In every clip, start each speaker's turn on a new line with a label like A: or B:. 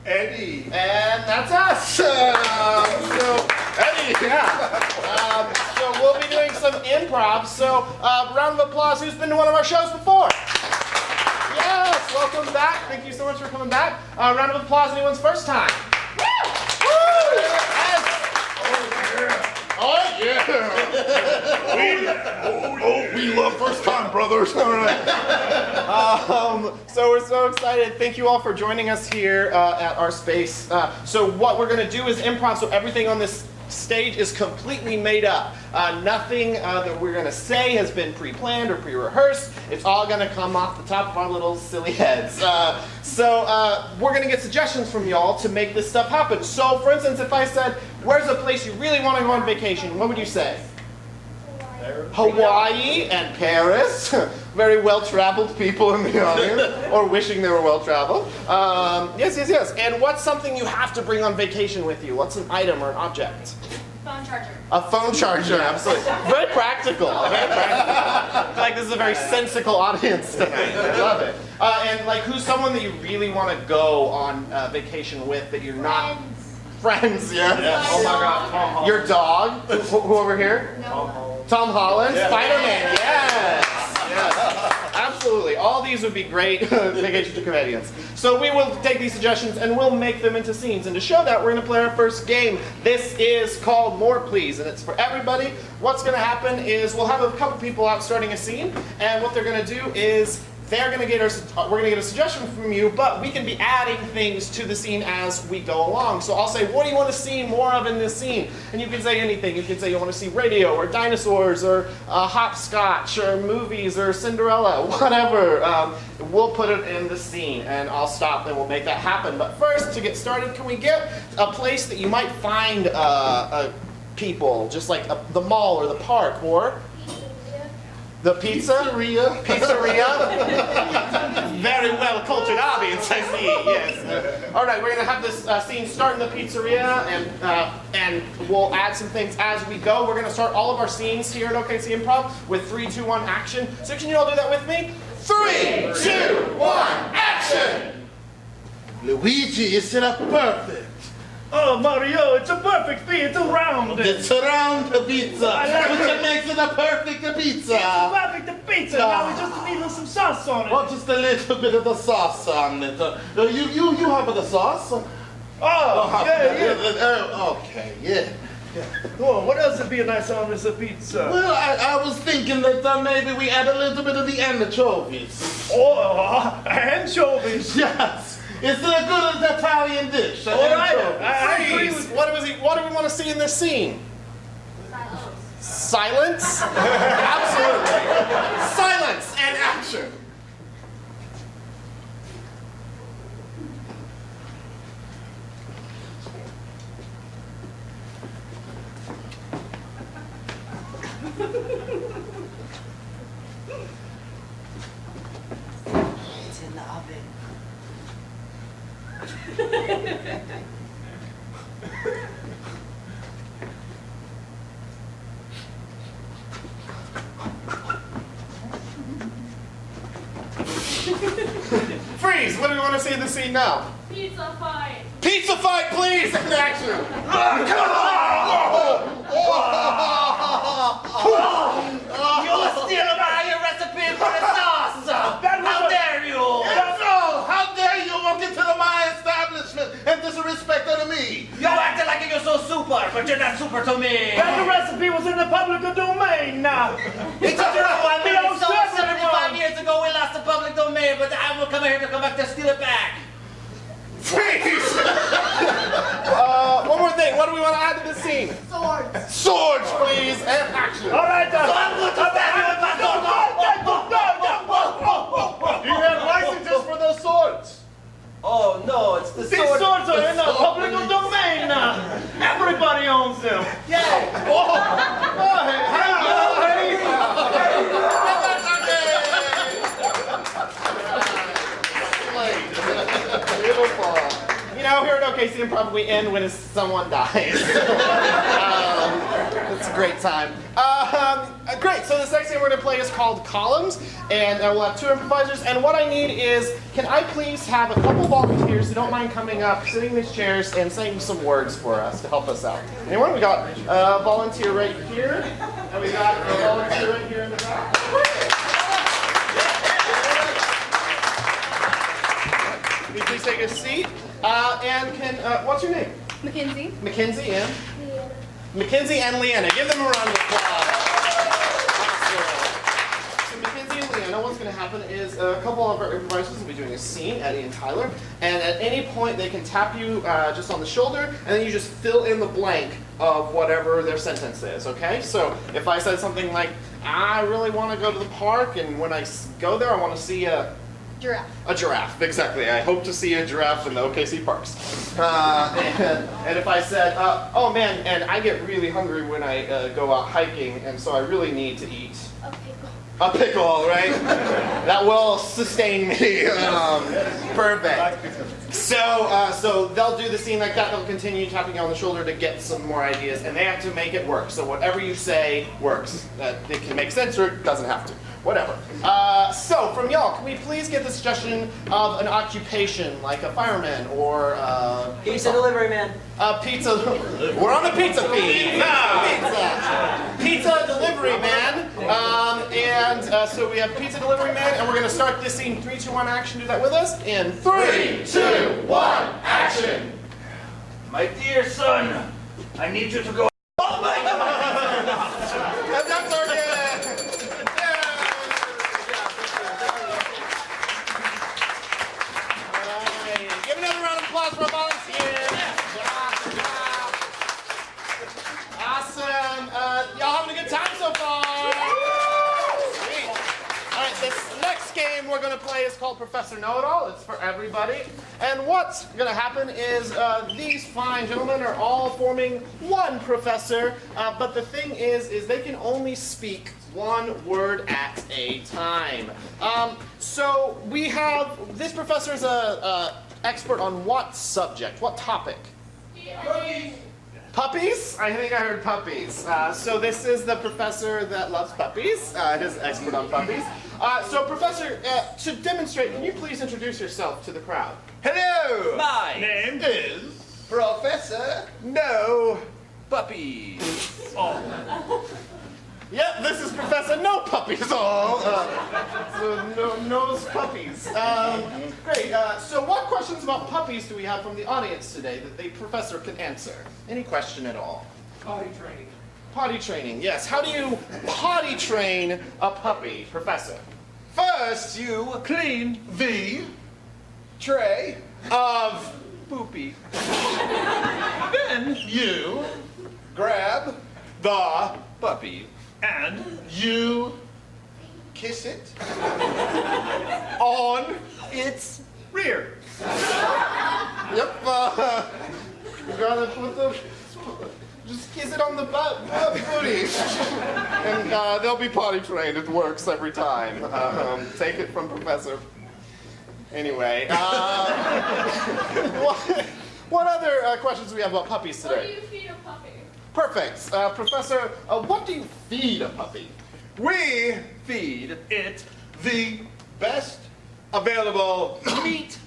A: Eddie.
B: And that's us. So, Eddie, yeah. So we'll be doing some improv. So round of applause. Who's been to one of our shows before? Yes, welcome back. Thank you so much for coming back. Round of applause. Anyone's first time? Woo! Woo! Yes. Oh yeah!
A: We love first time brothers. All right.
B: So we're so excited. Thank you all for joining us here at our space. So what we're going to do is improv. So everything on this stage is completely made up. Nothing that we're going to say has been pre-planned or pre-rehearsed. It's all going to come off the top of our little silly heads. So we're going to get suggestions from y'all to make this stuff happen. So for instance, if I said, where's a place you really want to go on vacation, what would you say? Hawaii and Paris. Very well-traveled people in the audience, or wishing they were well-traveled. Yes. And what's something you have to bring on vacation with you? What's an item or an object?
C: Phone charger.
B: A phone charger, absolutely. Very practical. Very practical. I feel like this is a very sensical audience tonight. I love it. And like, who's someone that you really want to go on vacation with that you're not? Friends, yeah.
A: Yes.
C: Oh my
A: God, Tom Holland.
B: Your dog? Who over here?
C: No.
B: Tom Holland?
A: Yeah.
B: Spider-Man, yes. Absolutely. All these would be great vacation to comedians. So we will take these suggestions and we'll make them into scenes. And to show that, we're going to play our first game. This is called More Please, and it's for everybody. What's going to happen is we'll have a couple people out starting a scene, and what they're going to do is we're going to get a suggestion from you, but we can be adding things to the scene as we go along. So I'll say, what do you want to see more of in this scene? And you can say anything. You can say you want to see radio or dinosaurs or hopscotch or movies or Cinderella, whatever. We'll put it in the scene, and I'll stop and we'll make that happen. But first, to get started, can we get a place that you might find people, just like the mall or the park, or the pizzeria? Very well cultured audience, I see. Yes. All right, we're gonna have this scene start in the pizzeria, and we'll add some things as we go. We're gonna start all of our scenes here at OKC Improv with 3, 2, 1, action. So can you all do that with me? 3, 2, 1, action!
D: Luigi, is it a perfect?
E: Oh, Mario, it's a perfect pizza. It's a round.
D: It's a round pizza, which makes it a perfect pizza.
E: It's a perfect pizza. Now we just need some sauce on it.
D: Oh, just a little bit of the sauce on it. You have the sauce?
E: Oh, yeah.
D: Okay, yeah.
E: Oh, what else would be a nice on this pizza?
D: Well, I was thinking that maybe we add a little bit of the anchovies.
E: Oh, anchovies.
D: Yes. It's a good Italian dish.
E: All right, I agree with
B: What do we want to see in this scene?
C: Silence.
B: Silence? Absolutely. Silence and action.
F: It's in the oven.
B: Freeze! What do we want to see in the scene now?
C: Pizza fight.
B: Pizza fight, please! And action!
F: You steal my recipe for the sauce! How dare you!
D: How dare you walk into my establishment and disrespect me?
F: You acting like you're so super, but you're not super to me.
E: That the recipe was in the public domain now.
F: It's a true one.
E: We
F: We
E: don't
F: sold it
E: serve
F: 75
E: anyone.
F: years ago. We lost the public domain, but I will come here to come back to steal it back.
B: Freeze! One more thing. What do we want to add to the scene?
C: Swords.
B: Swords, please, and action.
E: All right,
F: So I'm going to stab you with my sword.
A: Do you have licenses for those swords?
F: Oh no, it's the
E: These
F: sword.
E: swords are in the public domain now. Everybody owns them.
B: You know, here at OKC Improv, we end when someone dies. It's great time. Great, so this next game we're going to play is called Columns, and we'll have 2 improvisers, and what I need is, can I please have a couple volunteers who don't mind coming up, sitting in these chairs, and saying some words for us to help us out. Anyone? We got a volunteer right here, and we got a volunteer right here in the back. Can you please take a seat? And what's your name?
C: Mackenzie.
B: Mackenzie and? Mackenzie and Leanna. Give them a round of applause. Awesome. So Mackenzie and Leanna, what's going to happen is a couple of our improvisers will be doing a scene, Eddie and Tyler, and at any point they can tap you just on the shoulder, and then you just fill in the blank of whatever their sentence is, okay? So if I said something like, I really want to go to the park, and when I go there I want to see a
C: Giraffe.
B: a giraffe, exactly. I hope to see a giraffe in the OKC parks. And if I said, oh man, and I get really hungry when I go out hiking, and so I really need to eat
C: A pickle.
B: a pickle, right? That will sustain me. Perfect. So they'll do the scene like that. They'll continue tapping you on the shoulder to get some more ideas, and they have to make it work. So whatever you say works. It can make sense or it doesn't have to. Whatever. So from y'all, can we please get the suggestion of an occupation, like a fireman or
F: Pizza delivery man.
B: pizza? We're on the pizza feed. Pizza delivery man. So we have pizza delivery man, and we're gonna start this scene. 3, 2, 1, action. Do that with us. In 3, 2, 1, action.
E: My dear son, I need you to go. Oh my God!
B: That's our Give another round of applause for our volunteers. Awesome. Y'all having a good time so far? Sweet. All right, this next game we're going to play is called Professor Know-It-All. It's for everybody. And what's going to happen is these fine gentlemen are all forming one professor. But the thing is they can only speak one word at a time. So we have, this professor is a expert on what subject, what topic? Puppies? I think I heard puppies. So this is the professor that loves puppies. He's an expert on puppies. So professor, to demonstrate, can you please introduce yourself to the crowd?
G: Hello!
E: My
G: Name is Professor
B: No.
G: Puppy.
B: Yep, this is Professor No Puppies All. So knows puppies. Great. So what questions about puppies do we have from the audience today that the professor can answer? Any question at all?
E: potty training.
B: Potty training, yes. How do you potty train a puppy, Professor?
G: First, you
E: Clean.
G: the tray
B: Of
G: poopy.
E: Then
G: You grab
B: the
G: puppy.
E: and
G: You kiss it
B: on.
G: its
E: rear.
B: Yep. You gotta put the. Just kiss it on the booty, and they'll be potty trained. It works every time. Take it from Professor. Anyway, what other questions do we have about puppies
C: What do
B: today?
C: you feed a puppy?
B: Perfect, Professor. What do you feed a puppy?
G: We feed
E: It
G: the best
B: Available
G: meat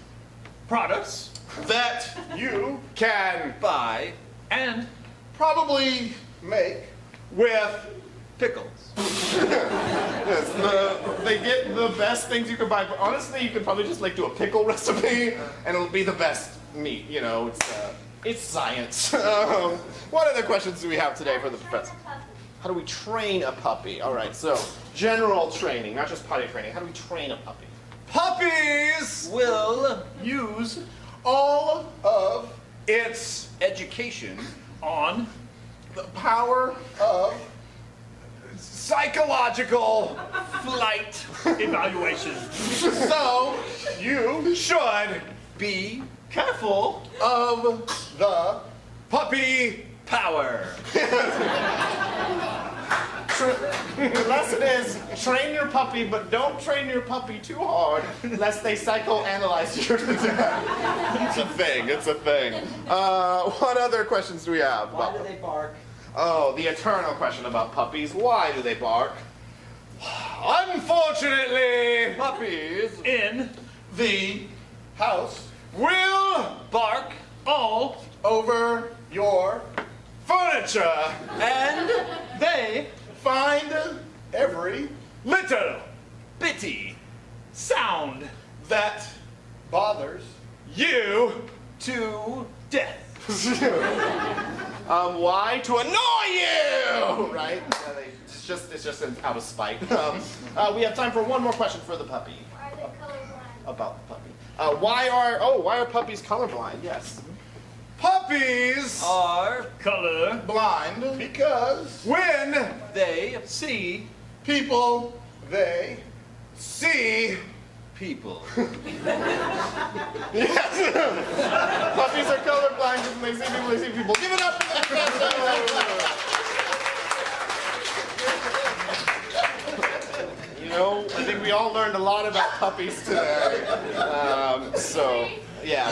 E: products
G: that
B: you can
G: buy
E: and
G: probably make
B: with.
G: pickles.
B: Yes, they get the best things you can buy. But honestly, you could probably just like do a pickle recipe, and it'll be the best meat. You know, it's science. What other questions do we have today for the professor? How do we train a puppy? All right, so general training, not just potty training. How do we train a puppy?
G: Puppies
E: will
G: use all of its
E: education on
G: the power of psychological
E: flight evaluation.
G: So you should
E: Be careful.
G: of the puppy
E: Power.
B: The lesson is train your puppy, but don't train your puppy too hard, lest they psychoanalyze you to death. It's a thing. It's a thing. What other questions do we have?
F: Why do they bark?
B: Oh, the eternal question about puppies. Why do they bark?
G: Unfortunately,
E: Puppies in
G: the
D: House
G: will
E: bark all
G: over your furniture.
E: and they
D: find every
G: Little
E: bitty sound
G: that
D: bothers
G: you
E: to death.
B: Why? To annoy you! Right? Yeah, it's just out of spite. We have time for one more question for the puppy.
C: Why are they colorblind?
B: About the puppy. Why are puppies colorblind? Yes.
G: puppies
E: Are color
D: blind because
G: when
E: they see
D: people they
G: see
E: people?
B: Yes. Puppies are colorblind because when they see people, they see people. Give it up for the professor! You know, I think we all learned a lot about puppies today. So, yeah.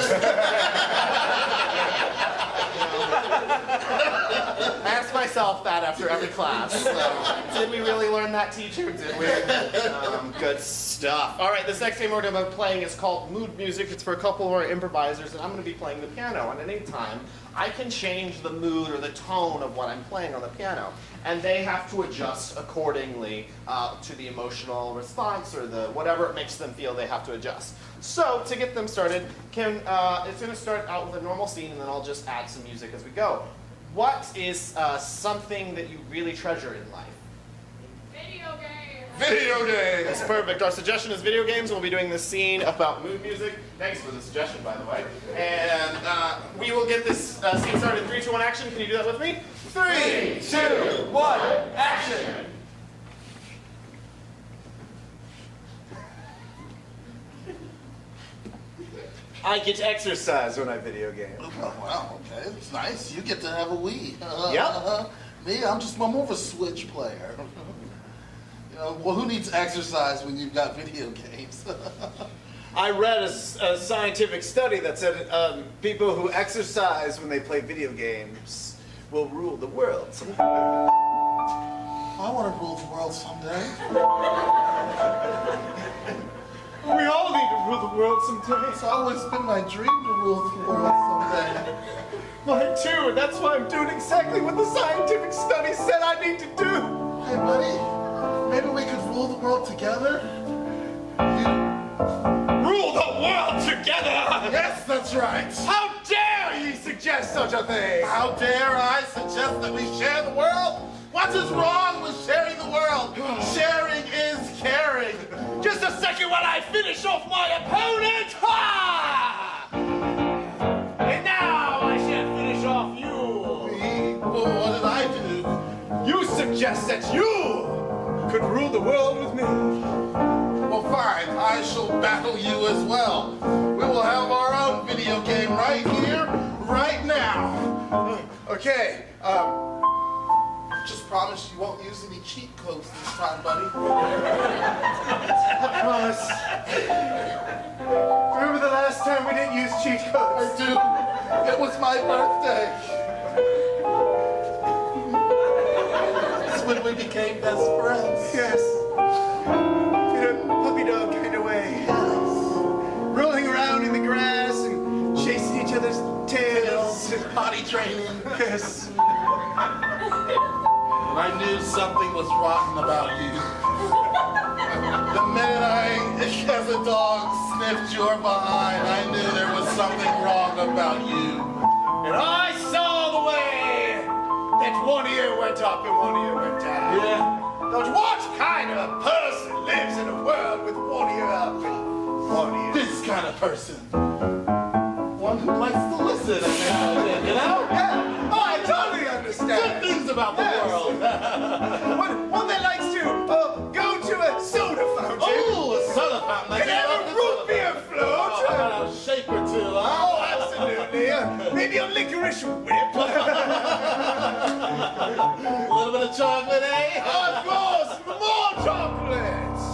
B: I ask myself that after every class. So, did we really learn that, teacher? Did we? Good stuff. All right, this next game we're going to be playing is called Mood Music. It's for a couple of our improvisers, and I'm going to be playing the piano. And at any time, I can change the mood or the tone of what I'm playing on the piano. And they have to adjust accordingly to the emotional response or the whatever it makes them feel they have to adjust. So to get them started, it's going to start out with a normal scene and then I'll just add some music as we go. What is something that you really treasure in life?
C: Video games.
G: video games.
B: That's perfect. Our suggestion is video games. We'll be doing this scene about mood music. Thanks for the suggestion, by the way. And we will get this scene started in 3, 2, 1, action. Can you do that with me? 3, 2, 1, action!
H: I get to exercise when I video game.
D: Oh, wow, okay, it's nice. You get to have a Wii.
H: Yep.
D: Me, I'm more of a Switch player. You know, well, who needs exercise when you've got video games?
H: I read a scientific study that said people who exercise when they play video games will rule the world someday.
D: I want to rule the world someday.
H: We all need to rule the world someday.
D: It's always been my dream to rule the world someday.
H: Mine too, and that's why I'm doing exactly what the scientific study said I need to do.
D: Hey, buddy, maybe we could rule the world together?
H: Rule the world together!
D: Yes, that's right.
H: How dare ye suggest such a thing?
D: How dare I suggest that we share the world? What is wrong with sharing the world? Sharing is caring.
H: Just a second while I finish off my opponent! Ha! And now I shall finish off you.
D: Me? Well, what did I do?
H: You suggest that you could rule the world with me.
D: Well, fine. I shall battle you as well. We will have our own video game right here, right now.
H: Okay,
D: Just promise you won't use any cheat codes this time, buddy.
H: I promise. Remember the last time we didn't use cheat
D: I
H: codes?
D: do. It was my birthday. It's when we became best friends.
H: Yes. In a puppy dog kind of way. Rolling around in the grass and chasing each other's tails.
D: Potty training.
H: Yes.
D: I knew something was rotten about you. The minute I, as a dog, sniffed your behind, I knew there was something wrong about you.
H: And I saw the way that one ear went up and one ear went down.
D: Yeah.
H: But what kind of person lives in a world with one ear up and one ear?
D: This kind of person. One who likes to listen every now and then, you know?
H: Yeah. Oh, I totally
D: Good
H: understand.
D: things about the
H: Yes.
D: world.
H: One that likes to go to a soda fountain.
D: Oh, a soda fountain. I
H: Can have
D: love
H: a
D: the
H: root
D: soda
H: beer
D: fountain.
H: float.
D: Oh, how about a shake or two, huh?
H: Oh, absolutely. Maybe a licorice whip.
D: A little bit of chocolate, eh?
H: Of course, more chocolates.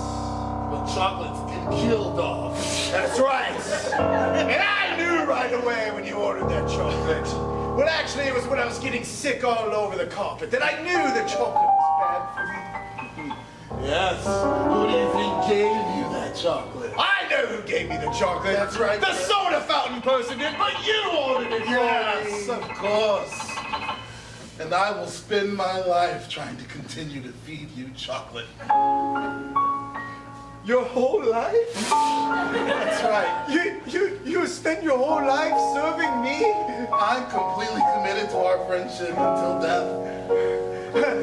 D: But chocolates can kill dogs.
H: That's right. And I knew right away when you ordered that chocolate Well, actually, it was when I was getting sick all over the carpet that I knew the chocolate was bad for me.
D: Yes. Who do you think gave you that chocolate?
H: I know who gave me the chocolate.
D: That's right.
H: The soda fountain person did, but you ordered it for
D: Yes,
H: me.
D: of course. And I will spend my life trying to continue to feed you chocolate.
H: Your whole life?
D: That's right.
H: You spend your whole life serving me?
D: I'm completely committed to our friendship until death.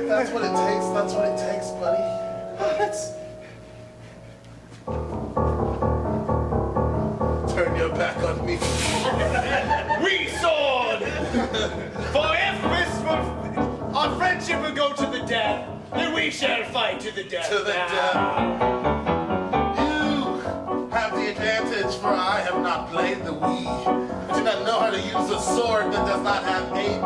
D: That's what it takes. That's what it takes, buddy. Turn your back on me.
H: We sword! For if our friendship will go to the death, then we shall fight to the death.
D: To the death. You have the advantage, for I have not played the Wii. I do not know how to use a sword that does not have A,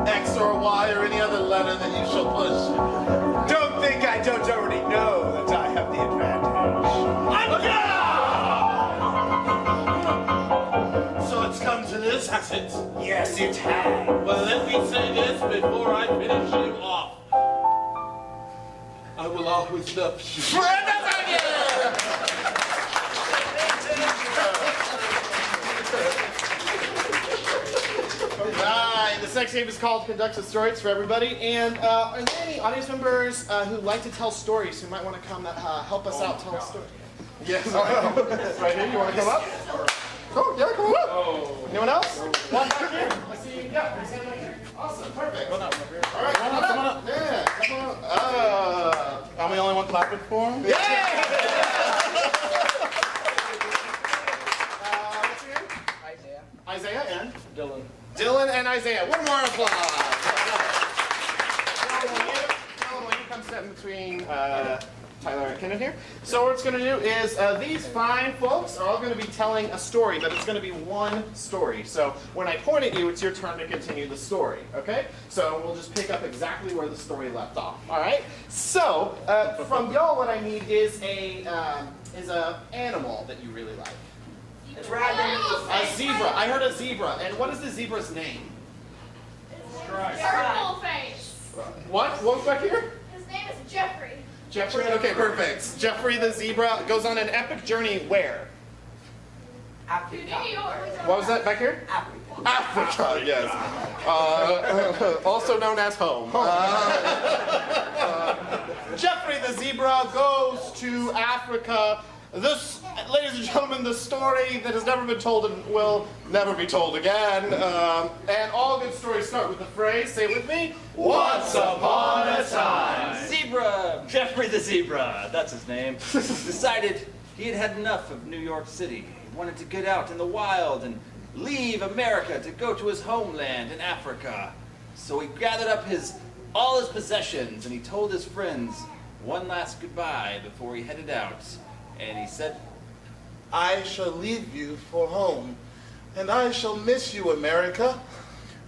D: B, X, or Y, or any other letter that you shall push.
H: Don't think I don't already know that I have the advantage.
D: So it's come to this, has it?
H: Yes, it has.
D: Well, let me say this before I finish you off. I will always love you.
B: Alright, this next game is called Conduct a Story. It's for everybody. And are there any audience members who like to tell stories who might want to come help us out tell a story?
D: Yes.
B: Right here, you want to come up? Oh, yeah, come on up. Anyone else? One back here. I see you. Yeah, there's one back here. Awesome, perfect. All right, come on up. Yeah, come on up.
D: I'm the only one clapping for him?
B: Yeah! What's your name? Isaiah and? Dylan and Isaiah. One more applause. Dylan, will you come step in between Tyler and Kenneth here? So what it's going to do is these fine folks are all going to be telling a story, but it's going to be one story. So when I point at you, it's your turn to continue the story, okay? So we'll just pick up exactly where the story left off, all right? So from y'all, what I need is a animal that you really like. A zebra. I heard a zebra. And what is the zebra's name?
C: Purple face.
B: What? What was back here?
C: His name is Jeffrey.
B: Jeffrey? Okay, perfect. Jeffrey the zebra goes on an epic journey where?
C: To New York.
B: What was that back here? Africa, yes. Also known as home. Jeffrey the zebra goes to Africa. This, ladies and gentlemen, the story that has never been told and will never be told again. And all good stories start with the phrase, say it with me, once upon a time.
E: Zebra, Jeffrey the Zebra, that's his name, decided he had had enough of New York City. He wanted to get out in the wild and leave America to go to his homeland in Africa. So he gathered up all his possessions and he told his friends one last goodbye before he headed out. And he said,
D: I shall leave you for home, and I shall miss you, America.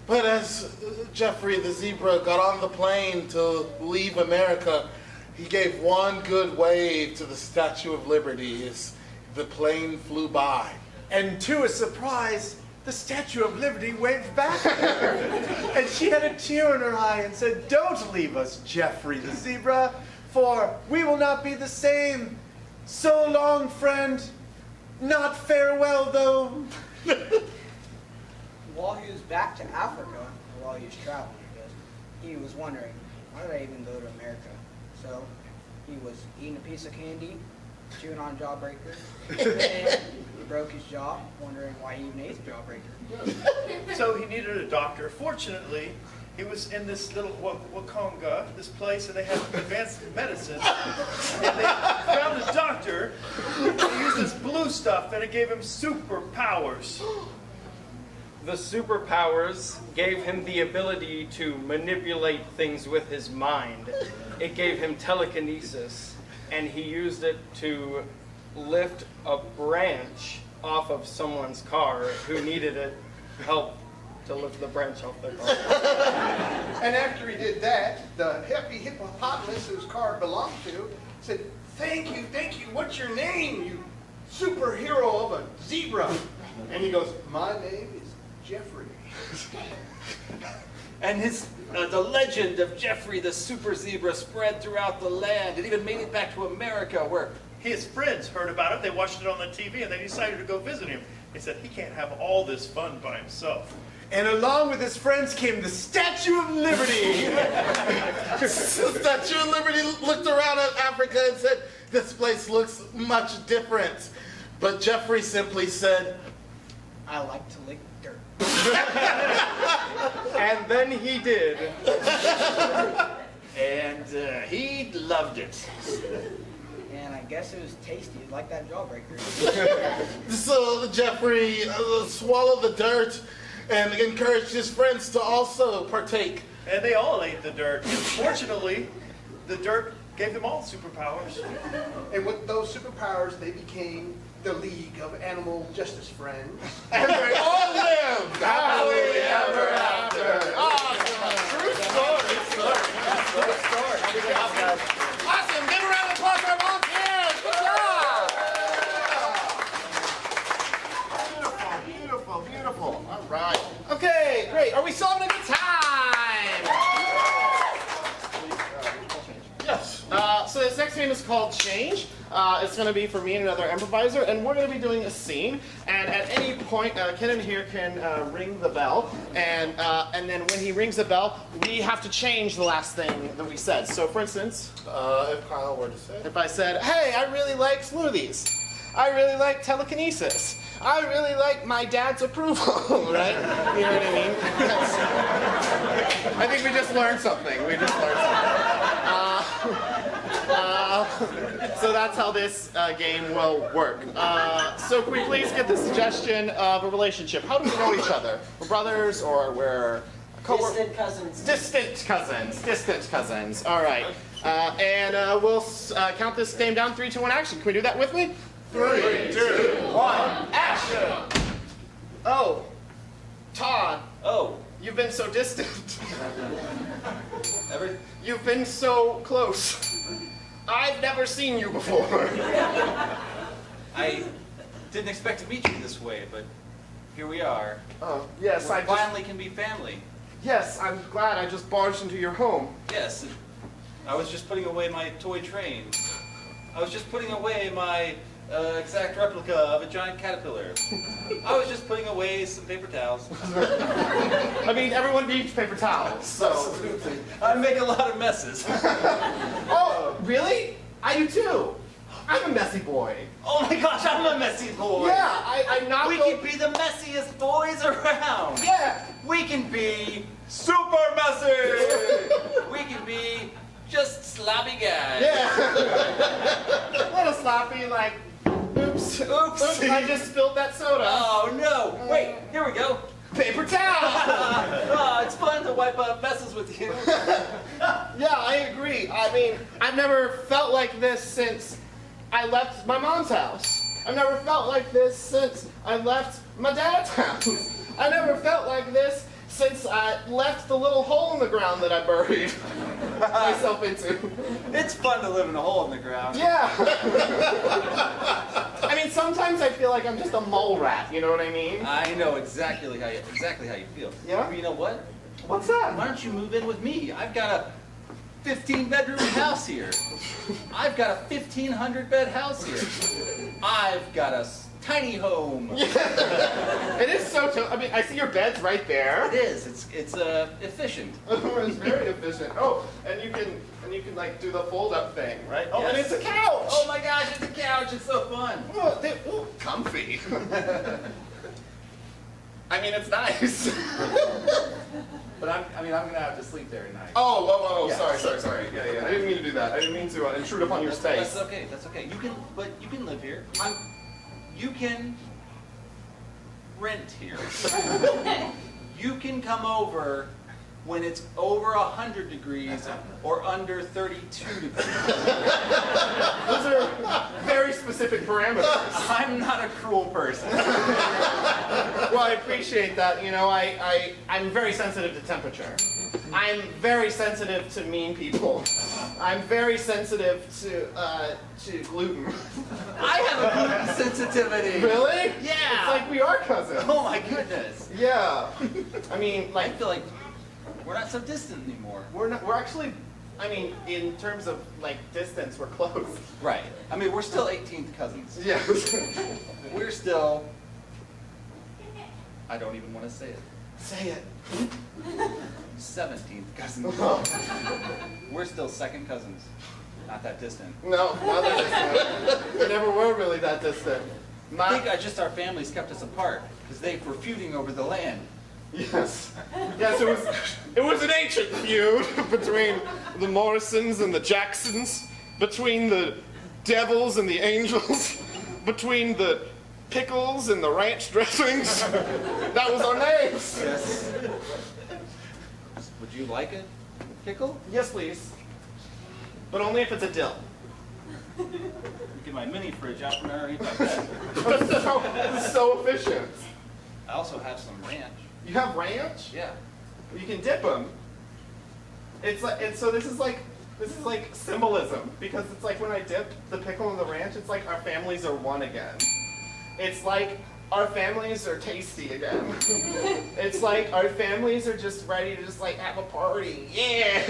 D: But as Jeffrey the zebra got on the plane to leave America, he gave one good wave to the Statue of Liberty as the plane flew by.
H: And to his surprise, the Statue of Liberty waved back at her. And she had a tear in her eye and said, don't leave us, Jeffrey the zebra, for we will not be the same. So long, friend. Not farewell, though.
I: While he was back to Africa, or while he was traveling, I guess, he was wondering, why did I even go to America? So he was eating a piece of candy, chewing on Jawbreaker, and he broke his jaw, wondering why he even ate the Jawbreaker.
J: So he needed a doctor. Fortunately, he was in this little Wakonga, this place, and they had advanced medicine. And they found a doctor who used this blue stuff, and it gave him superpowers.
K: The superpowers gave him the ability to manipulate things with his mind. It gave him telekinesis, and he used it to lift a branch off of someone's car who needed it help to lift the branch off their car.
L: And after he did that, the happy hippopotamus whose car belonged to said, thank you, what's your name, you superhero of a zebra? And he goes, my name is Jeffrey.
E: And the legend of Jeffrey the Super Zebra spread throughout the land. It even made it back to America, where
J: His friends heard about it, they watched it on the TV, and they decided to go visit him. They said he can't have all this fun by himself.
H: And along with his friends came the Statue of Liberty.
D: The Statue of Liberty looked around at Africa and said, "This place looks much different." But Jeffrey simply said,
I: I like to lick dirt.
K: And then he did.
E: and he loved it.
I: And I guess it was tasty, like that jawbreaker.
D: So Jeffrey swallowed the dirt and encouraged his friends to also partake.
J: And they all ate the dirt. Fortunately, the dirt gave them all superpowers.
L: And with those superpowers, they became the League of Animal Justice Friends.
D: And they all lived happily ever after.
B: True story. True story. Good job, guys. Awesome. Give a round of applause for our volunteers. Good job.
A: Beautiful, beautiful. All right.
B: Okay, great. Are we still having a good time?
A: Yes.
B: So this next game is called Change. It's going to be for me and another improviser, and we're going to be doing a scene. And at any point, Kenan here can ring the bell, and then when he rings the bell, we have to change the last thing that we said. So, for instance,
D: If Kyle were to say.
B: if I said, "Hey, I really like smoothies. I really like telekinesis. I really like my dad's approval," right? You know what I mean?
G: I think we just learned something.
B: So that's how this game will work. So can we please get the suggestion of a relationship? How do we know each other? We're brothers or we're
F: Distant cousins.
B: distant cousins. Distant cousins. All right. And we'll count this game down. 3, 2, 1, action. Can we do that with me?
A: 3, 2, 1.
B: Action. Oh, Todd,
E: Oh,
B: you've been so distant.
E: every
B: You've been so close. I've never seen you before.
E: I didn't expect to meet you this way, but here we are.
B: Oh, yes,
E: We finally can be family.
B: Yes, I'm glad I just barged into your home.
E: Yes, I was just putting away my toy train. I was just putting away my exact replica of a giant caterpillar. I was just putting away some paper towels.
B: I mean, everyone needs paper towels, so.
E: I make a lot of messes.
B: Oh, really? I do too. I'm a messy boy.
E: Oh my gosh, I'm a messy boy.
B: Yeah, I'm not.
E: We can be the messiest boys around.
B: Yeah.
E: We can be super messy. We can be just sloppy guys.
B: Yeah. A little sloppy, like, oops, I just spilled that soda.
E: Oh no! Wait, here we go.
B: Paper towel.
E: Oh, it's fun to wipe up messes with you.
B: Yeah, I agree. I mean, I've never felt like this since I left my mom's house. I've never felt like this since I left my dad's house. I never felt like this since I left the little hole in the ground that I buried myself into.
E: It's fun to live in a hole in the ground.
B: Yeah. I mean, sometimes I feel like I'm just a mole rat, you know what I mean?
E: I know exactly how you feel.
B: Yeah?
E: But you know what?
B: What's that?
E: Why don't you move in with me? I've got a 15-bedroom house here. I've got a 1,500-bed house here. I've got a tiny home.
B: It is so. I mean, I see your bed's right there.
E: It is. It's efficient.
B: It's very efficient. Oh, and you can like do the fold-up thing, right? Oh, and
E: Yes.
B: it's a couch.
E: Oh my gosh, it's a couch. It's so fun.
B: Oh, comfy. I mean, it's nice.
E: But I'm gonna have to sleep there at night.
B: Oh,
E: Yeah.
B: sorry. Yeah. I didn't mean to do that. I didn't mean to intrude upon your space.
E: That's okay. That's okay. You can live here. You can rent here. You can come over when it's over 100 degrees or under 32 degrees.
B: Those are very specific parameters.
E: I'm not a cruel person.
B: Well, I appreciate that. You know, I'm very sensitive to temperature. I'm very sensitive to mean people. I'm very sensitive to gluten.
E: I have a gluten sensitivity.
B: Really?
E: Yeah.
B: It's like we are cousins.
E: Oh my goodness.
B: Yeah. I mean,
E: I
B: like,
E: feel like we're not so distant anymore.
B: we're actually, I mean, in terms of like distance, we're close.
E: Right. I mean, we're still 18th cousins.
B: Yeah.
E: We're still, I don't even want to say it,
B: Say it.
E: 17th cousins. We're still second cousins. Not that distant.
B: No, not that distant. We never were really that distant.
E: I think just our families kept us apart because they were feuding over the land.
B: Yes. Yes, it was an ancient feud between the Morrisons and the Jacksons, between the devils and the angels, between the pickles and the ranch dressings. That was our names.
E: Yes. Would you like a pickle?
B: Yes, please. But only if it's a dill.
E: Get my mini fridge out from underneath my bed.
B: It's so efficient.
E: I also have some ranch.
B: You have ranch?
E: Yeah.
B: You can dip them. It's like, so this is like symbolism, because it's like when I dip the pickle in the ranch, it's like our families are one again. It's like our families are tasty again. It's like our families are just ready to just like have a party. Yeah.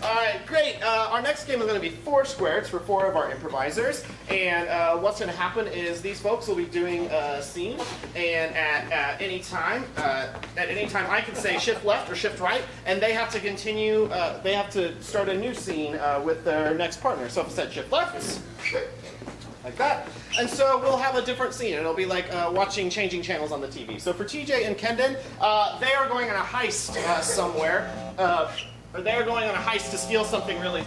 B: All right, great. Our next game is going to be Foursquare. It's for 4 of our improvisers. And what's going to happen is these folks will be doing a scene, and at any time I can say shift left or shift right, and they have to continue. They have to start a new scene with their next partner. So if I said shift left, like that. And so we'll have a different scene. It'll be like watching changing channels on the TV. So for TJ and Kendon, they are going on a heist somewhere. Or they are going on a heist to steal something really,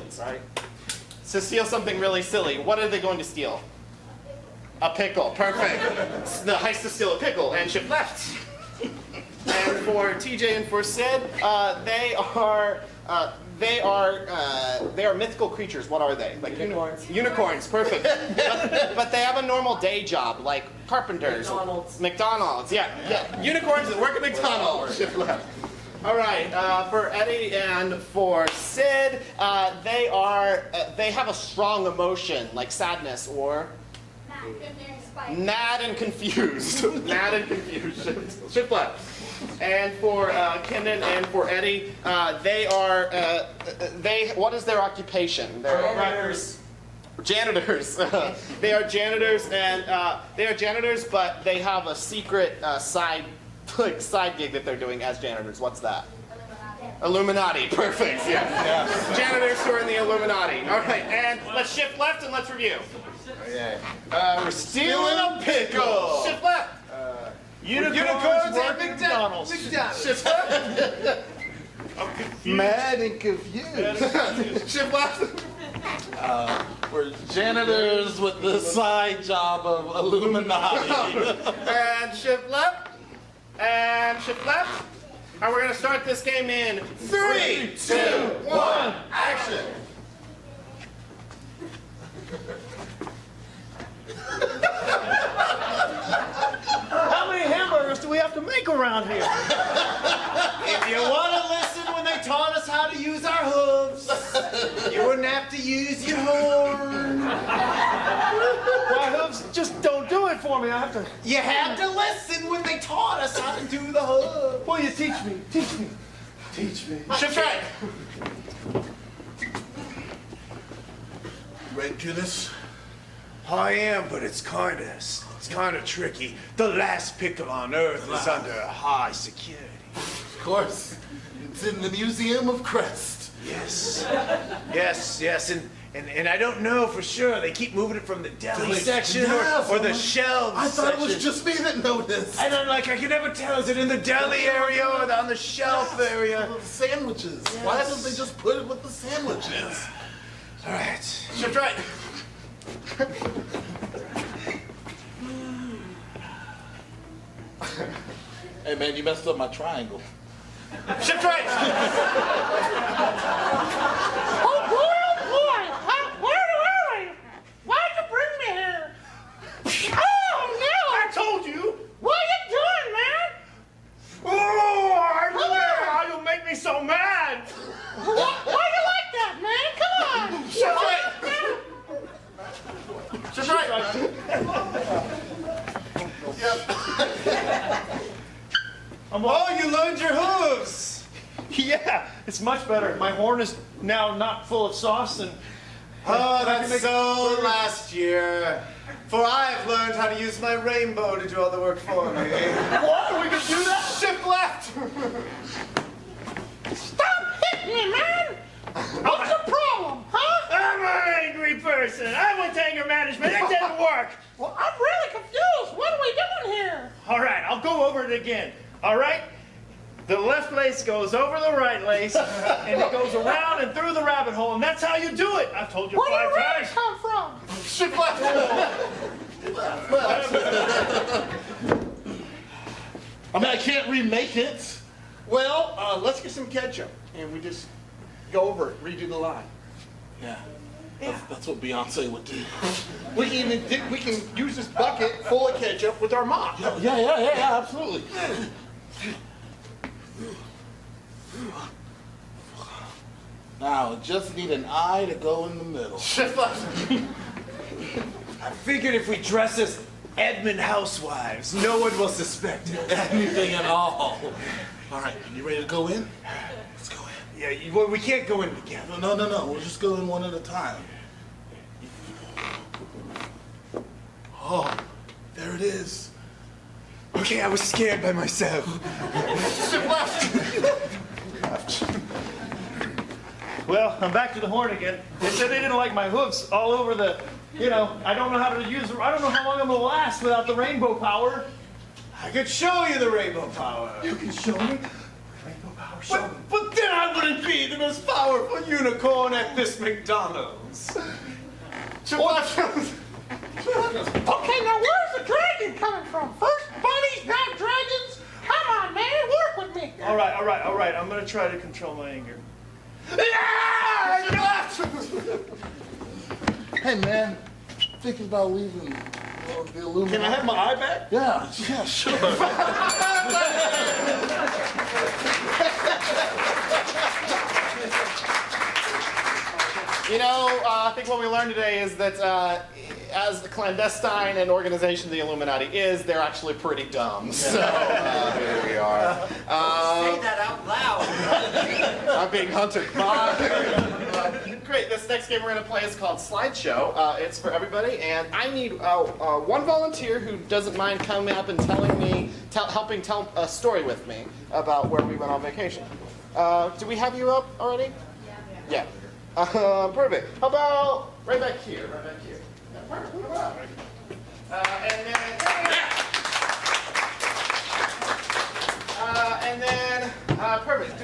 B: to steal something really silly. What are they going to steal? A pickle. Perfect. The heist to steal a pickle, and shift left. And for TJ and for Sid, they are mythical creatures. What are they? Like unicorns. Unicorns. Perfect. But they have a normal day job, like carpenters. McDonald's. Yeah. Unicorns that work at McDonald's. Shift left. All right, for Eddie and for Sid, they have a strong emotion, like sadness or mad and confused. Mad and confused. Shift left. And for Kendon and for Eddie, what is their occupation? They're janitors. They are janitors, and but they have a secret side gig that they're doing as janitors. What's that? Illuminati. Perfect. Yeah. Janitors who are in the Illuminati. All right, and let's shift left and let's review. We're stealing a pickle. Shift left.
J: Unicorns at McDonald's.
B: Shift left.
D: Mad and confused.
B: Shift left.
D: We're janitors with the side job of Illuminati.
B: And shift left. And shift left. And we're going to start this game in 3, 2, 1, action.
H: How many hamburgers do we have to make around here?
F: If you want to listen when they taught us how to use our hooves, you wouldn't have to use your horn.
H: My hooves just don't do it for me. I have to.
F: You had to listen when they taught us how to do the hooves.
H: Will you teach me? Teach me. Teach me.
B: Shift right.
D: Ready to do this?
M: I am, but it's kind of tricky. The last pickle on Earth is under high security.
D: Of course. It's in the Museum of Crest.
M: Yes, and I don't know for sure. They keep moving it from the deli section or the shelves
D: I thought it was
M: section.
D: just me that noticed.
M: I don't I can never tell. Is it in the deli area or on the shelf area?
D: The sandwiches.
M: Yes.
D: Why don't they just put it with the sandwiches?
M: All right.
B: Shift right.
D: Hey man, you messed up my triangle.
B: Shift right!
N: Oh boy, oh boy! Where are we? Why'd you bring me here? Oh no!
J: I told you!
N: What are you doing, man?
J: Oh, you'll make me so mad!
N: Why you like that, man? Come on!
B: Shift right! Shift right!
H: Oh, you learned your hooves!
J: Yeah, it's much better. My horn is now not full of sauce and...
H: Oh, that's so last year. For I have learned how to use my rainbow to do all the work for me.
J: What? We can do that?
H: Shift left!
N: Stop hitting me, man! What's your problem, huh?
J: I'm an angry person. I went to anger management. It didn't work.
N: Well, I'm really confused. What are we doing here?
J: All right, I'll go over it again. All right? The left lace goes over the right lace, and it goes around and through the rabbit hole, and that's how you do it. I've told you
N: Where
J: 5
N: did the rabbit
J: times.
N: come from?
B: Shift left!
A: I mean, I can't remake it.
L: Well, let's get some ketchup and we just go over it, redo the line.
D: Yeah. That's what Beyonce would do.
L: We can use this bucket full of ketchup with our mop.
A: Yeah, absolutely.
D: Now, just need an eye to go in the middle.
B: Shift left!
H: I figured if we dress as Edmund housewives, no one will suspect it.
D: Anything at all. All right, you ready to go in? Let's go in.
H: Yeah, well, we can't go in together.
D: No. We'll just go in one at a time. Oh, there it is.
H: Okay, I was scared by myself.
B: Shift left!
J: Well, I'm back to the horn again. They said they didn't like my hoofs all over the, I don't know how to use I don't know how long I'm going to last without the rainbow power.
H: I could show you the rainbow power.
J: You can show me? Rainbow power, show me.
H: But then I wouldn't be the most powerful unicorn at this McDonald's.
B: Shift left!
N: Okay, now where's the dragon coming from? First bunnies, now dragons? Come on, man, work with me.
J: All right. I'm going to try to control my anger.
D: Hey, man, thinking about leaving the Illuminati.
J: Can I have my eye back?
D: Yeah, sure.
B: I think what we learned today is that as clandestine an organization the Illuminati is, they're actually pretty dumb. So here we are.
I: Say that out loud.
B: I'm being hunted. Great. This next game we're going to play is called Slideshow. It's for everybody, and I need one volunteer who doesn't mind coming up and helping tell a story with me about where we went on vacation. Do we have you up already? Yeah. Perfect. How about right back here? Right back here. Yeah, perfect. How about perfect.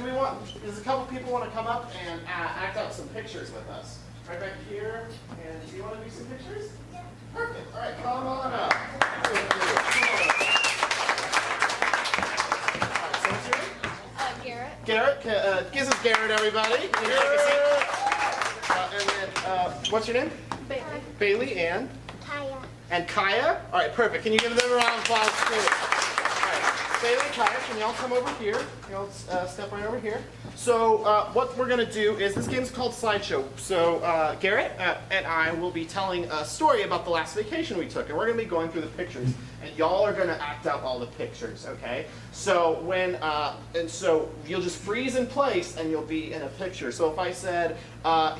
B: Does a couple people want to come up and act out some pictures with us? Right back here. And do you want to do some pictures? Yeah. Perfect. All right, come on up.
C: Garrett.
B: Garrett, this is Garrett, everybody. And then, what's your name?
C: Bailey.
B: Bailey and?
C: Kaya.
B: And Kaya? All right, perfect. Can you give them a round of applause, please? All right, Bailey and Kaya, can y'all come over here? Y'all step right over here. So what we're going to do is, this game's called Slideshow. So Garrett and I will be telling a story about the last vacation we took, and we're going to be going through the pictures. And y'all are going to act out all the pictures, okay? So so you'll just freeze in place, and you'll be in a picture. So if I said,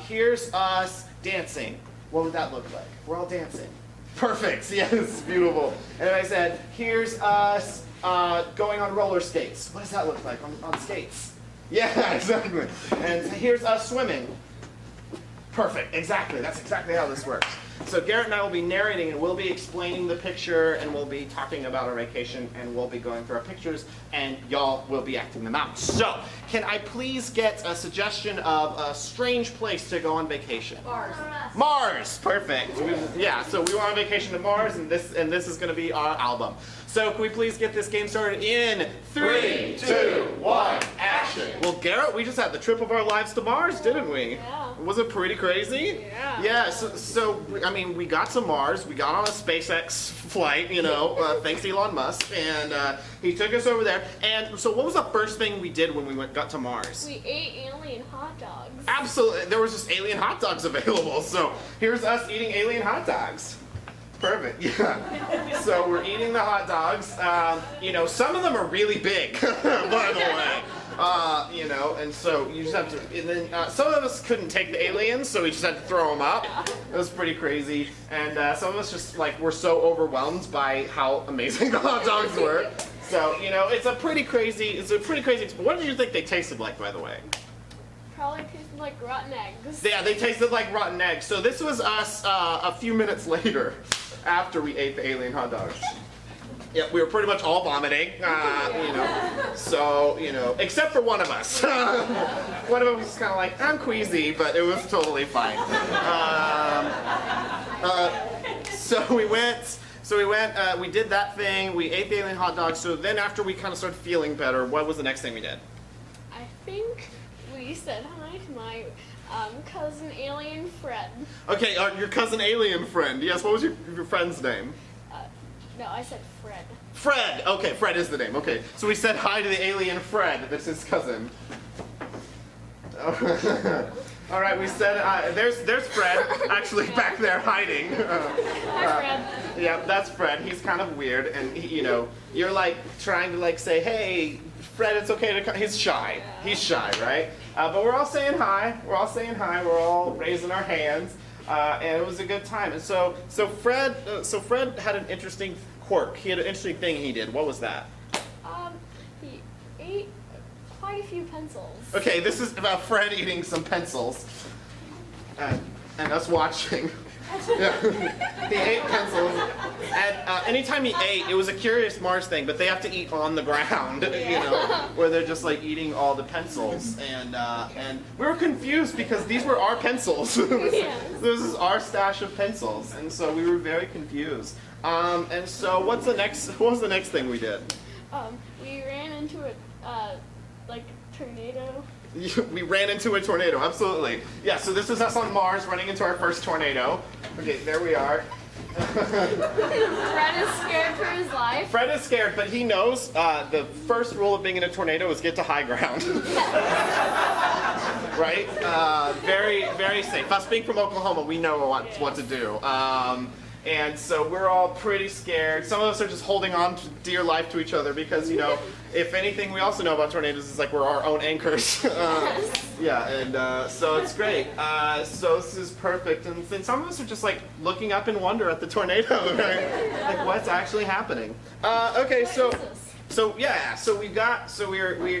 B: here's us dancing, what would that look like? We're all dancing. Perfect. Yes, beautiful. And if I said, here's us going on roller skates, what does that look like on skates? Yeah, exactly. And here's us swimming. Perfect. Exactly. That's exactly how this works. So Garrett and I will be narrating, and we'll be explaining the picture, and we'll be talking about our vacation, and we'll be going through our pictures, and y'all will be acting them out. So, can I please get a suggestion of a strange place to go on vacation?
C: Mars.
B: Mars, perfect. Yeah, so we were on vacation to Mars, and this is going to be our album. So can we please get this game started in 3, 2, 1, action. Well, Garrett, we just had the trip of our lives to Mars, didn't we?
C: Yeah.
B: Was it pretty crazy?
C: Yeah.
B: Yeah, so I mean, we got to Mars, we got on a SpaceX flight, you know, thanks Elon Musk, and he took us over there. And so what was the first thing we did when we got to Mars?
C: We ate alien hot dogs.
B: Absolutely, there was just alien hot dogs available, so here's us eating alien hot dogs. Perfect, yeah. So we're eating the hot dogs. You know, some of them are really big, by the way. You know, and so you just have to, and then some of us couldn't take the aliens, so we just had to throw them up. It was pretty crazy. And some of us just, like, were so overwhelmed by how amazing the hot dogs were. So, you know, it's a pretty crazy, what did you think they tasted like, by the way?
C: Probably tasted like rotten eggs.
B: Yeah, they tasted like rotten eggs. So this was us a few minutes later after we ate the alien hot dogs. Yep, we were pretty much all vomiting, you know. So, you know, except for one of us. One of us was kind of like, I'm queasy, but it was totally fine. So we went, we did that thing, we ate the alien hot dogs. So then after we kind of started feeling better, what was the next thing we did?
C: I think we said hi to my cousin alien Fred.
B: Okay, your cousin alien friend. Yes, what was your friend's name?
C: No, I said Fred.
B: Fred! Okay, Fred is the name. Okay, so we said hi to the alien Fred. That's his cousin. All right, we said, there's Fred, actually back there hiding.
C: Hi, Fred.
B: Yeah, that's Fred. He's kind of weird, and he, you know, you're like trying to like say, hey, Fred, it's okay to come. He's shy. He's shy, right? But we're all saying hi. We're all raising our hands, and it was a good time. And so Fred had an interesting quirk. He had an interesting thing he did. What was that?
C: He ate quite a few pencils.
B: Okay, this is about Fred eating some pencils, and us watching. Yeah. He ate pencils, and anytime he ate, it was a curious Mars thing, but they have to eat on the ground, you know, where they're just like eating all the pencils, and we were confused because these were our pencils. This is our stash of pencils, and so we were very confused. And so what was the next thing we did?
C: We ran into a tornado.
B: We ran into a tornado, absolutely. Yeah, so this is us on Mars running into our first tornado. Okay, there we are.
C: Fred is scared for his life.
B: Fred is scared, but he knows the first rule of being in a tornado is get to high ground. Right? Very, very safe. Us being from Oklahoma, we know what to do. And so we're all pretty scared. Some of us are just holding on to dear life to each other because, you know, if anything we also know about tornadoes is like we're our own anchors. Yeah, and so it's great. So this is perfect. And then some of us are just like looking up in wonder at the tornado, right? Like what's actually happening? Okay, so we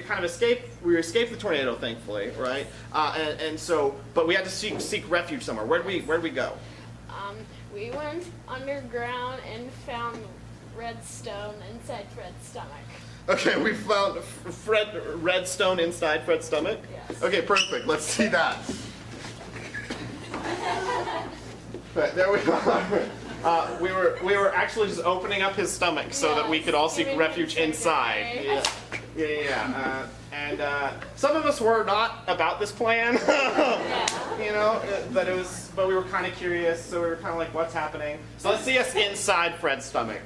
B: kind of escaped the tornado, thankfully, right? But we had to seek refuge somewhere. Where'd we go?
C: We went underground and found redstone inside Fred's stomach.
B: Okay, we found redstone inside Fred's stomach?
C: Yes.
B: Okay, perfect. Let's see that. Right, there we are. We were actually just opening up his stomach so that we could all seek refuge inside. Yeah. And some of us were not about this plan, you know, but we were kind of curious, so we were kind of like, what's happening? So let's see us inside Fred's stomach.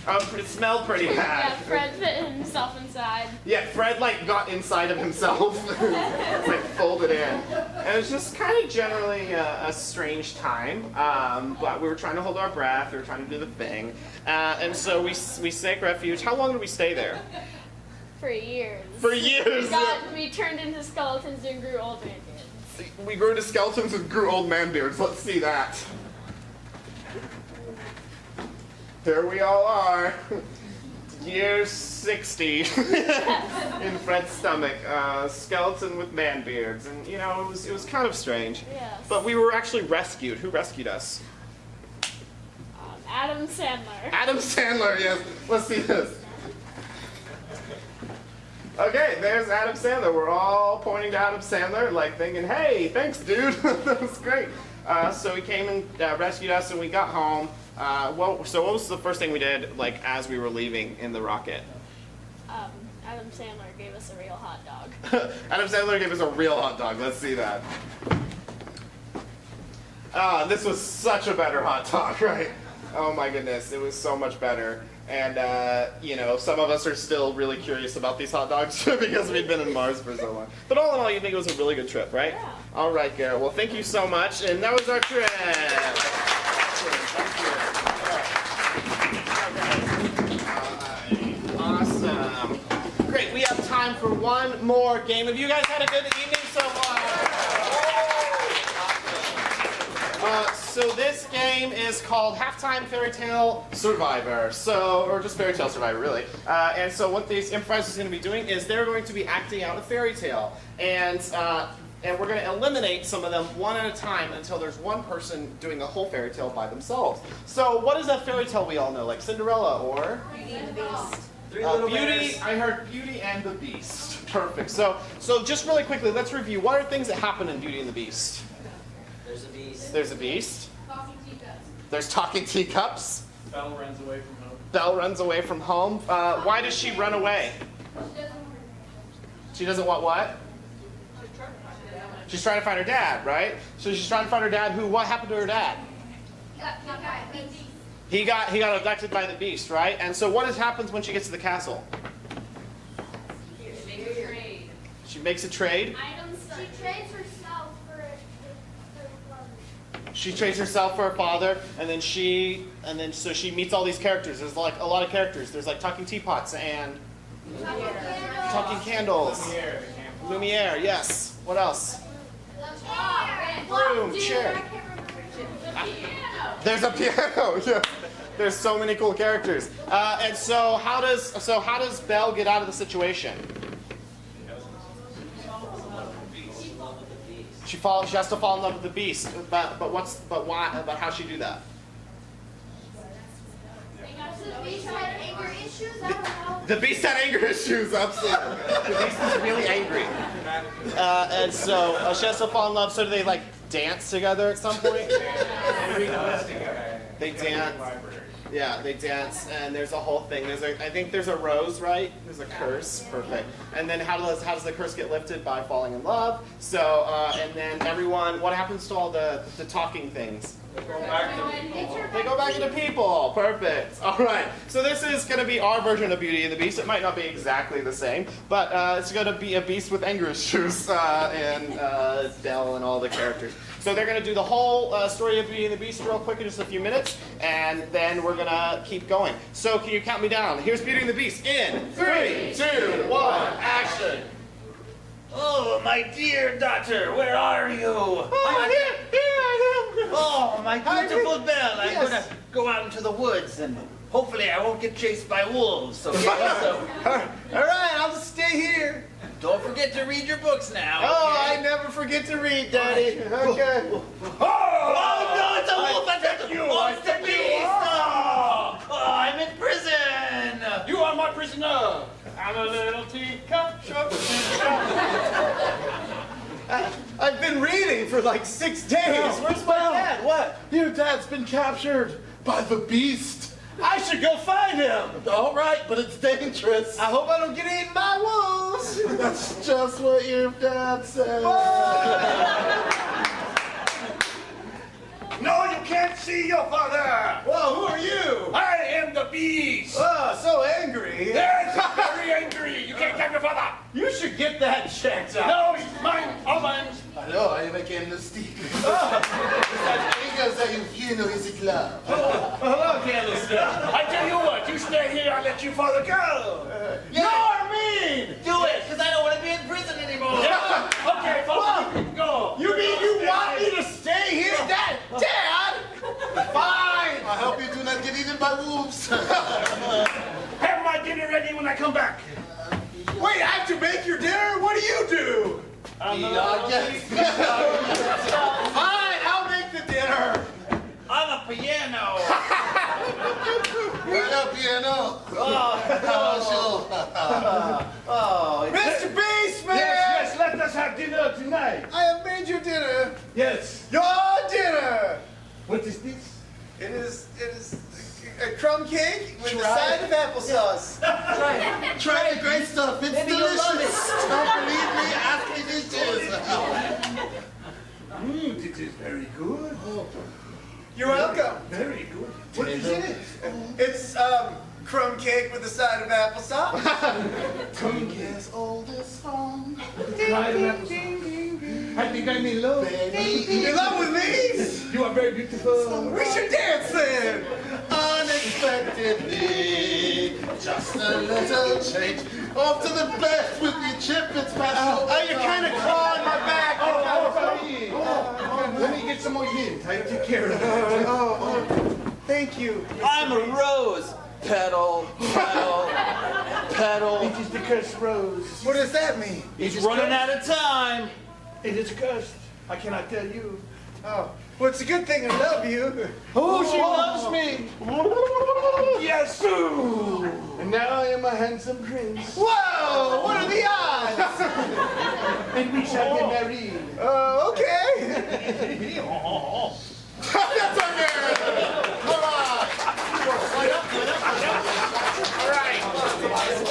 B: It smelled pretty bad.
C: Yeah, Fred fit himself inside.
B: Yeah, Fred like got inside of himself. It's like folded in. And it was just kind of generally a strange time. But we were trying to hold our breath. We were trying to do the thing. And so we sought refuge. How long did we stay there?
C: For years.
B: For years?
C: We turned into skeletons and grew old man beards.
B: We grew into skeletons and grew old man beards. Let's see that. Here we all are. Did year 60 in Fred's stomach, skeleton with man beards, and you know it was kind of strange.
C: Yes.
B: But we were actually rescued. Who rescued us?
C: Adam Sandler.
B: Adam Sandler. Yes. Let's see this. Okay, there's Adam Sandler. We're all pointing to Adam Sandler, like thinking, "Hey, thanks, dude. That was great." So he came and rescued us, and we got home. So what was the first thing we did, like, as we were leaving in the rocket?
C: Adam Sandler gave us a real hot dog.
B: Adam Sandler gave us a real hot dog. Let's see that. This was such a better hot dog, right? Oh my goodness, it was so much better. And, you know, some of us are still really curious about these hot dogs because we've been in Mars for so long. But all in all, you think it was a really good trip, right?
C: Yeah.
B: All right, Garrett. Well, thank you so much. And that was our trip. Awesome. Great. We have time for one more game. Have you guys had a good evening so far? So this game is called Halftime Fairy Tale Survivor. Or just Fairy Tale Survivor, really. And so what these improvisers are going to be doing is they're going to be acting out a fairy tale. And we're going to eliminate some of them one at a time until there's one person doing the whole fairy tale by themselves. So what is that fairy tale we all know, like Cinderella or?
C: Beauty and the Beast.
B: Beauty, I heard Beauty and the Beast. Perfect. So just really quickly, let's review. What are things that happen in Beauty and the Beast?
F: There's a beast.
B: There's a beast.
C: Talking teacups.
B: There's talking teacups.
J: Belle runs away from home.
B: Belle runs away from home. Why does she run away? She doesn't want what? She's trying to find her dad, right? So she's trying to find her dad. What happened to her dad? He got abducted by the beast, right? And so what happens when she gets to the castle? She makes a trade.
C: She trades herself for her
B: She trades herself for her father, and then so she meets all these characters. There's like a lot of characters. There's like talking teapots and talking candles. Lumiere, yes. What else? Broom, chair. There's a piano. Yeah. There's so many cool characters. And so how does Belle get out of the situation? She has to fall in love with the beast. But why? But how'd she do that? The beast had anger issues, absolutely. The beast is really angry. And so she has to fall in love. So do they like dance together at some point? They dance. Yeah, they dance, and there's a whole thing. I think there's a rose, right? There's a curse. Perfect. And then how does the curse get lifted? By falling in love. So and then everyone, what happens to all the talking things? They go back into people. Perfect. All right. So this is going to be our version of Beauty and the Beast. It might not be exactly the same, but it's going to be a beast with anger issues and Belle and all the characters. So they're going to do the whole story of Beauty and the Beast real quick in just a few minutes, and then we're going to keep going. So can you count me down? Here's Beauty and the Beast in 3, 2, 1, action.
E: Oh, my dear daughter, where are you?
N: Oh, here I am.
E: Oh, my beautiful Belle. I'm
N: Yes.
E: going to go out into the woods and hopefully I won't get chased by wolves. Okay? So,
H: All right, I'll just stay here.
E: don't forget to read your books now.
H: Oh,
E: okay?
H: I never forget to read, Daddy. Okay.
E: Oh, no, it's a wolf! That's you! Oh, it's the beast! Oh, I'm in prison!
K: You are my prisoner. I'm a little teacup.
H: I've been reading for like 6 days. Where's my dad? What?
D: Your dad's been captured by the beast.
H: I should go find him.
D: All right, but it's dangerous.
H: I hope I don't get eaten by wolves.
D: That's just what your dad said.
J: No, you can't see your father!
H: Whoa, who are you?
J: I am the beast!
H: Oh, so angry.
J: Yes, I'm very angry! You can't catch your father!
H: You should get that checked out.
J: No, he's mine! All mine!
D: Alors, avec Candlestick. Fingers you viennent au recyclage.
H: Hello, Candlestick.
J: I tell you what, you stay here, I'll let you father go!
H: You're mean.
E: Do it, because I don't want to be in prison anymore.
J: Yeah. Okay, father, you can go!
H: You mean you want me to stay here? Dad! Fine!
D: I hope you do not get eaten by wolves.
J: Have my dinner
H: Your dinner!
G: What is this?
H: It is a crumb cake with a side of applesauce.
A: Try the great stuff. It's
F: Maybe you'll love
A: delicious. Don't believe me? Ask me this
G: It is very good.
H: You're welcome.
G: Very good.
H: What is it? It's crumb cake with a side of applesauce.
A: Tongue is oldest song.
G: I think I'm in love.
H: In love with me?
G: You are very beautiful.
H: We should dance then.
A: Unexpectedly, just a little change. Off to the best with your chip. It's special.
H: Oh, you're kind of clawing my back.
G: Let me get some more hint. I take care of it.
H: Thank you.
E: I'm a rose. Petal, petal, petal.
G: It is the cursed rose.
H: What does that mean?
E: He's running out of time.
G: It is cursed. I cannot tell you.
H: Oh, well, it's a good thing I love you.
G: Oh, she loves me. Yes. And now I am a handsome prince.
H: Whoa! What are the odds?
G: And we shall get married.
H: Okay.
A: That's okay. Come on.
B: Alright.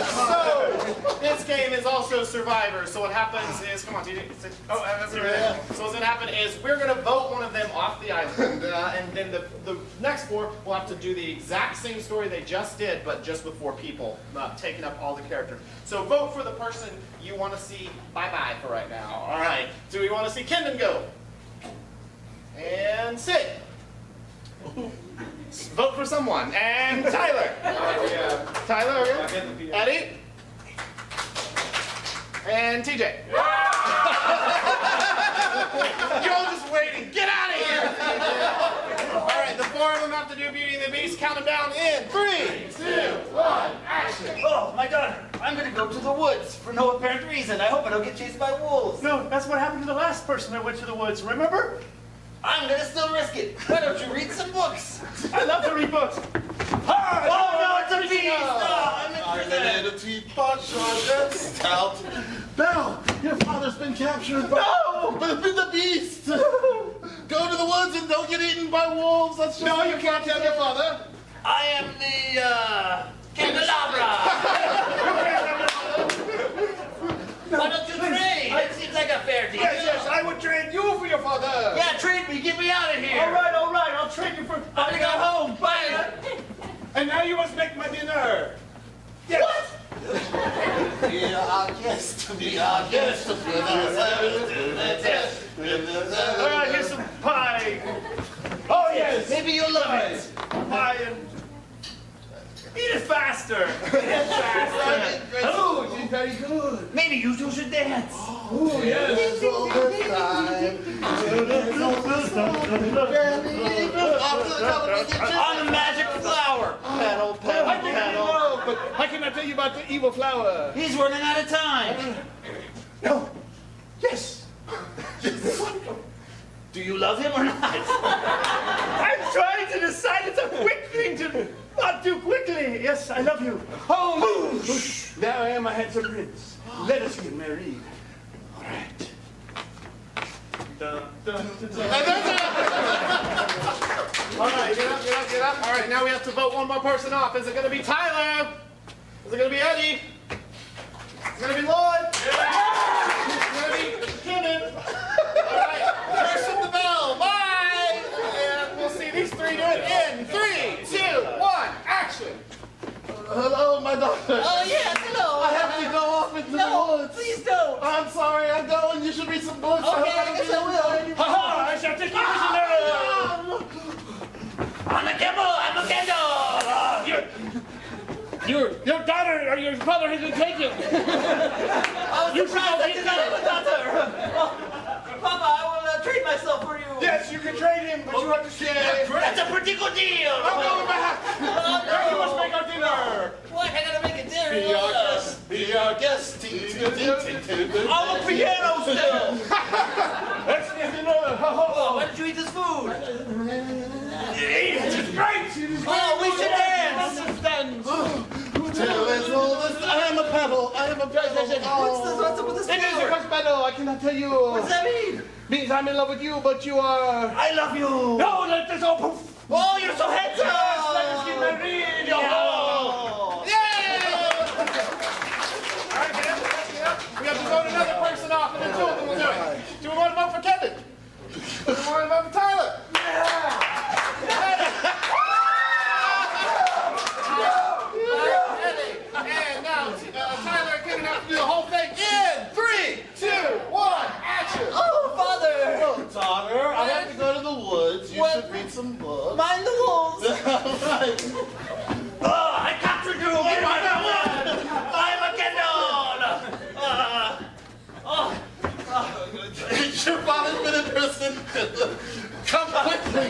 B: So, this game is also Survivor. So what happens is, come on, TJ. So what's going to happen is we're going to vote one of them off the island. And then the next four will have to do the exact same story they just did, but just with 4 people, taking up all the characters. So vote for the person you want to see bye-bye for right now. Alright. Do we want to see Kendon go? And Sid. Vote for someone. And Tyler. Tyler, okay? Eddie. And TJ. You're all just waiting. Get out of here. All right, the 4 of them have to do Beauty and the Beast. Count them down in 3, 2, 1, action.
E: Oh, my daughter. I'm going to go to the woods for no apparent reason. I hope I don't get chased by wolves.
J: No, that's what happened to the last person that went to the woods, remember?
E: I'm going to still risk it. Why don't you read some books?
J: I love to read books.
E: Oh, no, it's a beast. No, I'm in
A: I'm a
E: prison.
A: little teapot, short and stout. Belle, your father's been captured by the beast. Go to the woods and don't get eaten by wolves. That's just
H: No, you can't tell your father.
E: I am the, candelabra. Why don't you trade? It seems like a fair deal.
H: Yes, I would trade you for your father.
E: Yeah, trade me. Get me out of here.
J: All right, I'll trade you for...
E: I'm going to go home. Bye.
G: And now you must make my dinner.
H: Yes.
E: What?
A: Be our guest, be our guest.
J: All right, here's some pie.
G: Oh, yes.
E: Maybe you'll love it.
J: Pie and... Eat it faster.
G: Oh, it is very good.
E: Maybe you two should dance.
G: Oh, yes.
E: On the magic flower. Petal, petal,
G: I think I
E: petal.
G: know, but I cannot tell you about the evil flower.
E: He's running out of time.
G: No. Yes.
E: Do you love him or not?
J: I'm trying to decide. It's a quick thing to not do quickly. Yes, I love you.
G: Oh, now I am a handsome prince. Let us get married. All right.
B: All right, get up. All right, now we have to vote one more person off. Is it going to be Tyler? Is it going to be Eddie? Is it going to be Lloyd? Is it going to be Kenan? All right, Kirsten the Bell. Bye. And we'll see these 3 do it in 3, 2, 1, action.
A: Hello, my daughter.
E: Oh, yes, hello.
A: I have to go off into the woods.
E: Please don't.
A: I'm sorry, I'm going. You should read some books.
E: Okay, I guess I will.
J: Ha-ha, I shall take you prisoner.
E: I'm a Kimball. I'm a Kendall.
J: Your daughter or your father has been taken.
E: I was surprised I did not have a daughter. Well, Papa, I will trade myself for you.
H: Yes, you can trade him, but you have to stay.
E: That's a pretty good deal.
H: I'm going back.
E: Oh, no.
H: You must make our dinner.
E: What? I gotta make a dinner.
A: Be our guest. Be our guest.
E: I'm a piano still.
J: Let's get dinner.
E: Oh, why don't you eat this food?
J: It's great.
E: Oh, we should dance.
A: Till as old as I am a pebble. I am a pebble.
E: What's up with this
G: It is
E: flower?
G: because battle. I cannot tell you.
E: What does that mean?
G: Means I'm in love with you, but you are.
E: I love you.
G: No, let this all poof.
E: Oh, you're so handsome.
G: Yes, let us get married.
E: Oh.
B: All right, get up. We have to vote another person off, and then two of them will do it. Do we want to vote for Kevin? Do we want to vote for Tyler? And now Tyler and Kevin have to do the whole thing in 3, 2, 1, action!
E: Oh, father.
A: Oh, daughter, I have to go to the woods. You should read some books.
E: Mind the wolves.
A: Right.
E: Oh, I captured you. Get my one. I'm a
A: Your father's been in prison. Come quickly.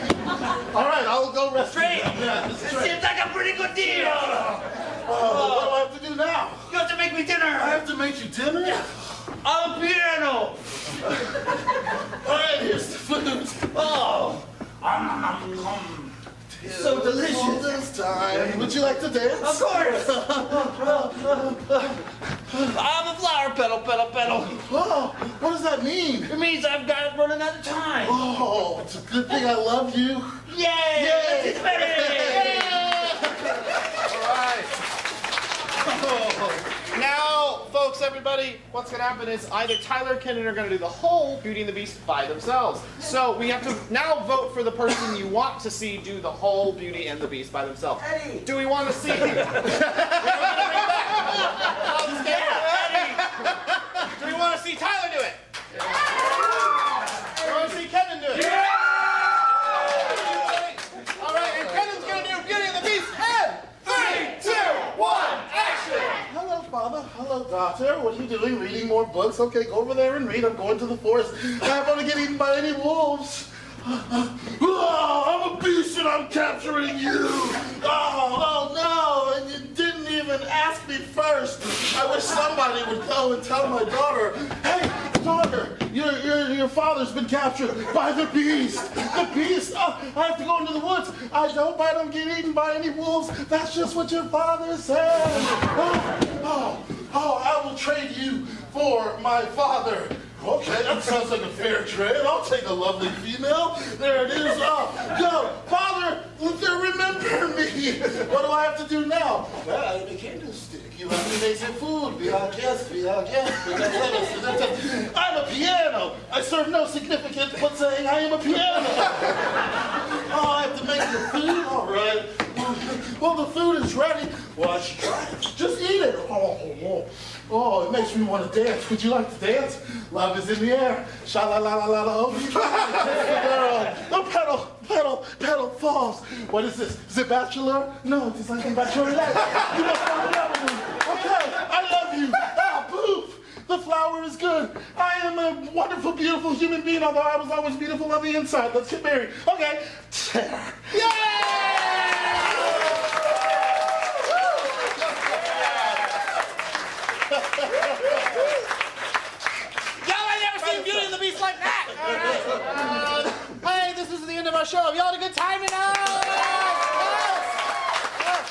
A: All right, I'll go rescue
E: Straight.
A: him. Yeah,
E: It
A: straight.
E: seems like a pretty good deal.
A: What do I have to do now?
E: You have to make me dinner.
A: I have to make you dinner?
E: On piano.
A: All right, here's the food.
E: Oh. So delicious.
A: All this time. Would you like to dance?
E: Of course. I'm a flower petal.
A: Oh, what does that mean?
E: It means I've got running out of time.
A: Oh, it's a good thing I love you.
E: Yay! Let's get married.
B: All right. Now, folks, everybody, what's going to happen is either Tyler or Kenan are going to do the whole Beauty and the Beast by themselves. So we have to now vote for the person you want to see do the whole Beauty and the Beast by themselves.
I: Eddie.
B: Do we want to see? Do we want to see Tyler do it? Do we want to see Kenan do it? All right, and Kenan's going to do Beauty and the Beast in 3, 2, 1, action!
A: Hello, Father. Hello, Daughter. What are you doing? Reading more books? Okay, go over there and read. I'm going to the forest. I don't want to get eaten by any wolves. Oh, I'm a beast and I'm capturing you. Oh, no. And you didn't even ask me first. I wish somebody would go and tell my daughter, hey, daughter, your father's been captured by the beast. The beast. Oh, I have to go into the woods. I hope I don't get eaten by any wolves. That's just what your father said. I will trade you for my father. Okay, that sounds like a fair trade. I'll take a lovely female. There it is. Yo, Father, remember me. What do I have to do now? Well, I'm a candlestick. You have to make some food. Be our guest, be our guest. I'm a piano. I serve no significance but saying I am a piano. Oh, I have to make the food? All right. Well, the food is ready. Well, I should try it. Just eat it. Oh, it makes me want to dance. Would you like to dance? Love is in the air. Sha-la-la-la-la-la. Oh, the pedal falls. What is this? Is it Bachelor? No, it's like a Bachelorette. You must fall in love with me. Okay, I love you. Ah, poof. The flower is good. I am a wonderful, beautiful human being, although I was always beautiful on the inside. Let's get married. Okay. Yay!
B: Y'all ain't never seen Beauty and the Beast like that! Hey, this is the end of our show. Have y'all had a good time tonight? Yes.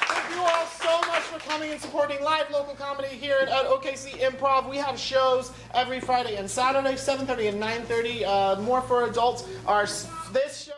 B: Thank you all so much for coming and supporting live local comedy here at OKC Improv. We have shows every Friday and Saturday, 7:30 and 9:30. More for adults. This show